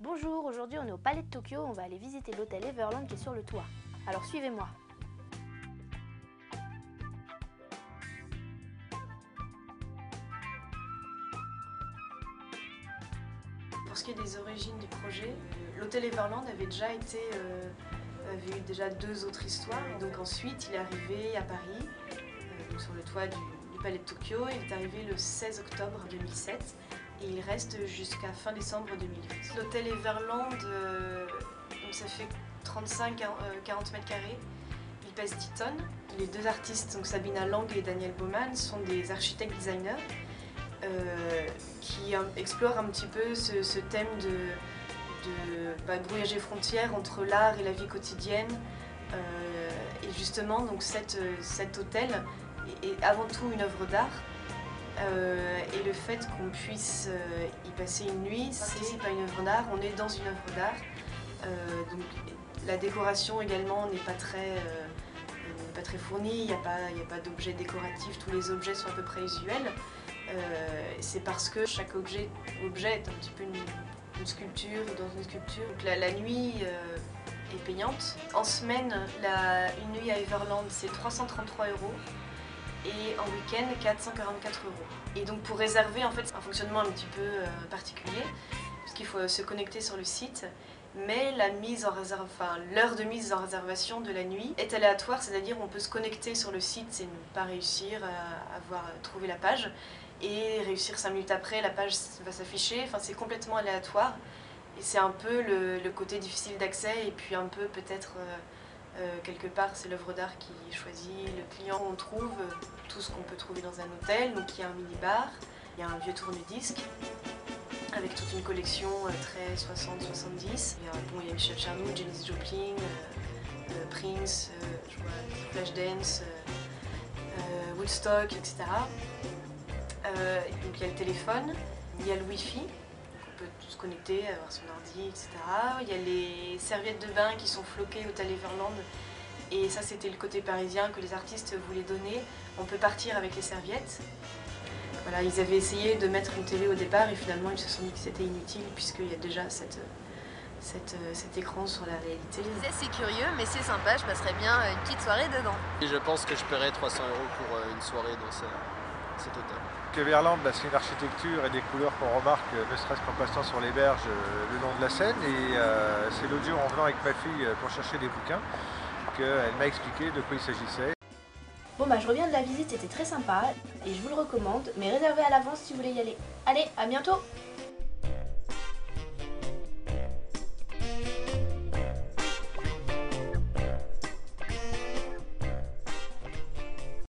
Bonjour, aujourd'hui on est au Palais de Tokyo, on va aller visiter l'hôtel Everland qui est sur le toit. Alors suivez-moi. Pour ce qui est des origines du projet, l'hôtel Everland avait déjà avait eu déjà 2 autres histoires. Et donc ensuite il est arrivé à Paris, donc sur le toit du Palais de Tokyo. Il est arrivé le 16 octobre 2007 et il reste jusqu'à fin décembre 2008. L'hôtel Everland, donc ça fait 35-40 mètres carrés. Il pèse 10 tonnes. Les 2 artistes, donc Sabina Lang et Daniel Baumann, sont des architectes designers qui explorent un petit peu ce thème de brouillage frontières entre l'art et la vie quotidienne. Et justement, donc cet hôtel est avant tout une œuvre d'art. Et le fait qu'on puisse y passer une nuit, c'est pas une œuvre d'art, on est dans une œuvre d'art. Donc la décoration également n'est pas très fournie, il n'y a pas d'objets décoratifs, tous les objets sont à peu près usuels. C'est parce que chaque objet est un petit peu une sculpture dans une sculpture. Donc la nuit est payante. En semaine, une nuit à Everland, c'est 333 € et en week-end, 444 €. Et donc pour réserver, en fait, c'est un fonctionnement un petit peu particulier, puisqu'il faut se connecter sur le site. Mais l'heure de mise en réservation de la nuit est aléatoire, c'est-à-dire on peut se connecter sur le site et ne pas réussir à trouver la page, et réussir 5 minutes après, la page va s'afficher. Enfin, c'est complètement aléatoire, et c'est un peu le côté difficile d'accès, et puis un peu peut-être quelque part c'est l'œuvre d'art qui choisit le client. On trouve tout ce qu'on peut trouver dans un hôtel, donc il y a un mini-bar, il y a un vieux tourne-disque, avec toute une collection très 60-70. Il y a Michel Chernow, Janis Joplin, Prince, Flashdance, Woodstock, etc. Donc il y a le téléphone, il y a le Wi-Fi, on peut se connecter, avoir son ordi, etc. Il y a les serviettes de bain qui sont floquées au Hôtel Everland. Et ça, c'était le côté parisien que les artistes voulaient donner. On peut partir avec les serviettes. Voilà, ils avaient essayé de mettre une télé au départ et finalement ils se sont dit que c'était inutile puisqu'il y a déjà cet écran sur la réalité. C'est curieux mais c'est sympa, je passerais bien une petite soirée dedans. Et je pense que je paierais 300 € pour une soirée dans cet hôtel. Everland, c'est une architecture et des couleurs qu'on remarque ne serait-ce qu'en passant sur les berges le long de la Seine. Et c'est l'autre jour en venant avec ma fille pour chercher des bouquins qu'elle m'a expliqué de quoi il s'agissait. Bon je reviens de la visite, c'était très sympa et je vous le recommande, mais réservez à l'avance si vous voulez y aller. Allez, à bientôt!